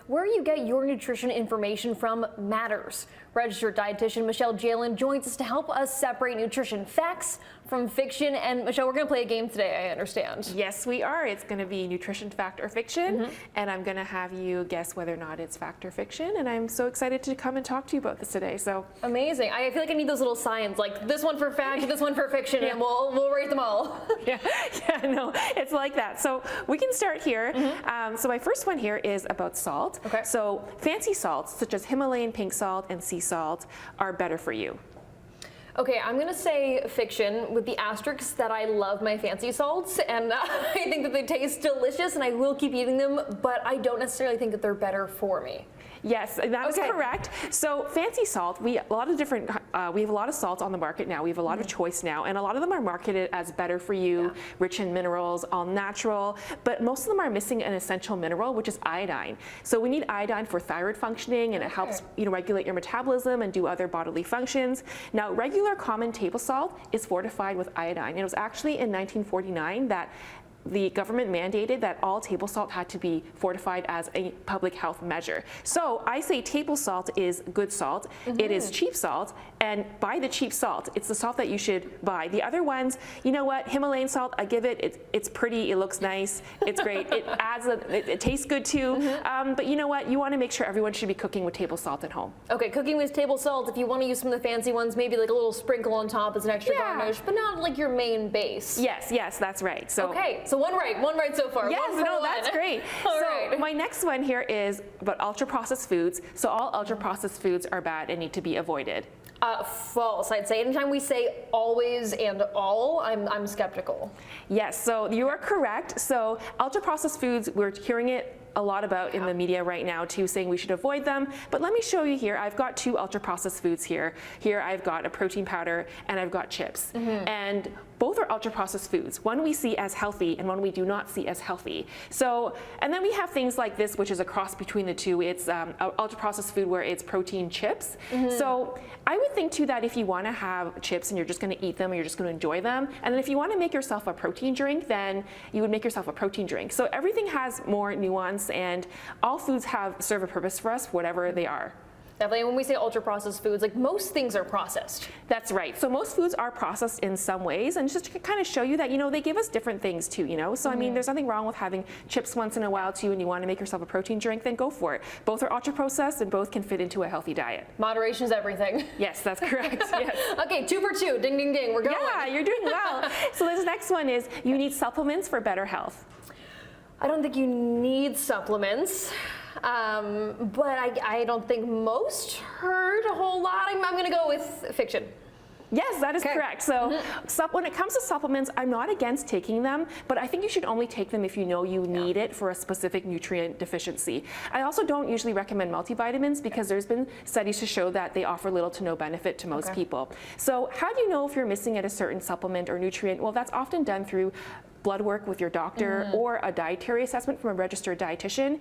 where you get your nutrition information from matters. Registered dietitian Michelle Jaelin joins us to help us separate nutrition facts from fiction. And Michelle, we're going to play a game today, I understand. Yes, we are. It's going to be nutrition fact or fiction, and I'm going to have you guess whether or not it's fact or fiction. And I'm so excited to come and talk to you about this today. So amazing. I feel like I need those little signs, like this one for fact, this one for fiction, and we'll rate them all. yeah, no, it's like that. So we can start here. So my first one here is about salt. Okay. So fancy salts, such as Himalayan pink salt and sea salt, are better for you. Okay, I'm gonna say fiction with the asterisk that I love my fancy salts, and I think that they taste delicious and I will keep eating them, but I don't necessarily think that they're better for me. Yes, that is correct. So fancy salt, we have a lot of salts on the market now. We have a lot of choice now, and a lot of them are marketed as better for you, rich in minerals, all natural, but most of them are missing an essential mineral, which is iodine. So we need iodine for thyroid functioning, and it helps regulate your metabolism and do other bodily functions. Now, regular common table salt is fortified with iodine. And it was actually in 1949 that the government mandated that all table salt had to be fortified as a public health measure. So I say table salt is good salt. It is cheap salt, and buy the cheap salt. It's the salt that you should buy. The other ones, you know what, Himalayan salt, I give it, it's pretty, it looks nice, it's great, it adds, it tastes good too, but you know what, you want to make sure everyone should be cooking with table salt at home. Okay, cooking with table salt, if you want to use some of the fancy ones, maybe like a little sprinkle on top as an extra garnish, but not like your main base. Yes, that's right. So okay, so one right so far. Yes, no, that's great. So my next one here is about ultra-processed foods. So all ultra-processed foods are bad and need to be avoided. False, I'd say. Anytime we say always and all, I'm skeptical. Yes, so you are correct. So ultra-processed foods, we're hearing it a lot about in the media right now too, saying we should avoid them. But let me show you here. I've got two ultra-processed foods here. Here I've got a protein powder and I've got chips. And both are ultra-processed foods. One we see as healthy and one we do not see as healthy. So, and then we have things like this, which is a cross between the two. It's ultra-processed food where it's protein chips. So I would think too that if you want to have chips and you're just going to eat them and you're just going to enjoy them, and then if you want to make yourself a protein drink, then you would make yourself a protein drink. So everything has more nuance, and all foods serve a purpose for us, whatever they are. Definitely, when we say ultra-processed foods, like most things are processed. That's right. So most foods are processed in some ways, and just to kind of show you that, they give us different things too, So I mean, there's nothing wrong with having chips once in a while too, and you want to make yourself a protein drink, then go for it. Both are ultra-processed and both can fit into a healthy diet. Moderation is everything. Yes, that's correct. Yes. Okay, 2 for 2. Ding, ding, ding. We're going. Yeah, you're doing well. So this next one is you need supplements for better health. I don't think you need supplements. But I don't think most hurt a whole lot. I'm going to go with fiction. Yes, that is correct. So when it comes to supplements, I'm not against taking them, but I think you should only take them if you know you need it for a specific nutrient deficiency. I also don't usually recommend multivitamins because there's been studies to show that they offer little to no benefit to most people. So how do you know if you're missing at a certain supplement or nutrient? Well, that's often done through blood work with your doctor or a dietary assessment from a registered dietitian.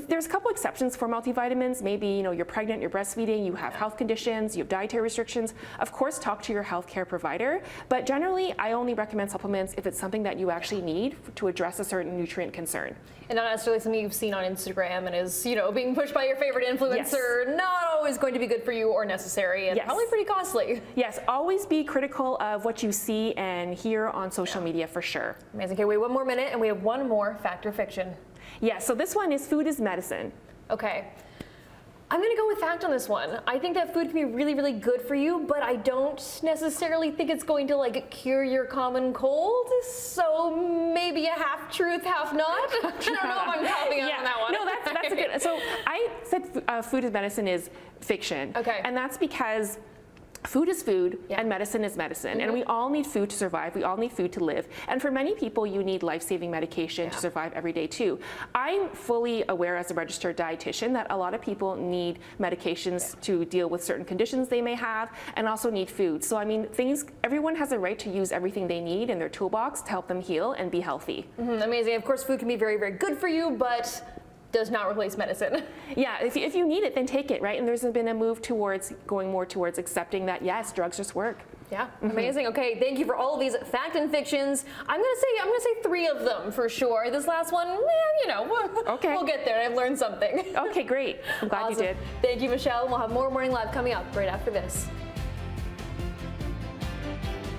There's a couple exceptions for multivitamins. Maybe you're pregnant, you're breastfeeding, you have health conditions, you have dietary restrictions. Of course, talk to your healthcare provider. But generally, I only recommend supplements if it's something that you actually need to address a certain nutrient concern. And not necessarily something you've seen on Instagram and is, being pushed by your favorite influencer. Not always going to be good for you or necessary, and probably pretty costly. Yes, always be critical of what you see and hear on social media for sure. Amazing. Okay, wait 1 more minute, and we have one more fact or fiction. Yeah, so this one is food is medicine. Okay. I'm going to go with fact on this one. I think that food can be really, really good for you, but I don't necessarily think it's going to cure your common cold. So maybe a half truth, half not. I don't know if I'm topping out on that one. No, that's a good. So I said food is medicine is fiction. Okay. And that's because food is food and medicine is medicine. And we all need food to survive. We all need food to live. And for many people, you need life-saving medication to survive every day too. I'm fully aware as a registered dietitian that a lot of people need medications to deal with certain conditions they may have and also need food. So I mean, everyone has a right to use everything they need in their toolbox to help them heal and be healthy. Amazing. Of course, food can be very, very good for you, but does not replace medicine. Yeah, if you need it, then take it, right? And there's been a move towards going more towards accepting that, yes, drugs just work. Yeah, amazing. Okay, thank you for all of these fact and fictions. I'm gonna say 3 of them for sure. This last one, you know, Okay. we'll get there. I've learned something. Okay, great. I'm glad you did. Thank you, Michelle. We'll have more Morning Live coming up right after this.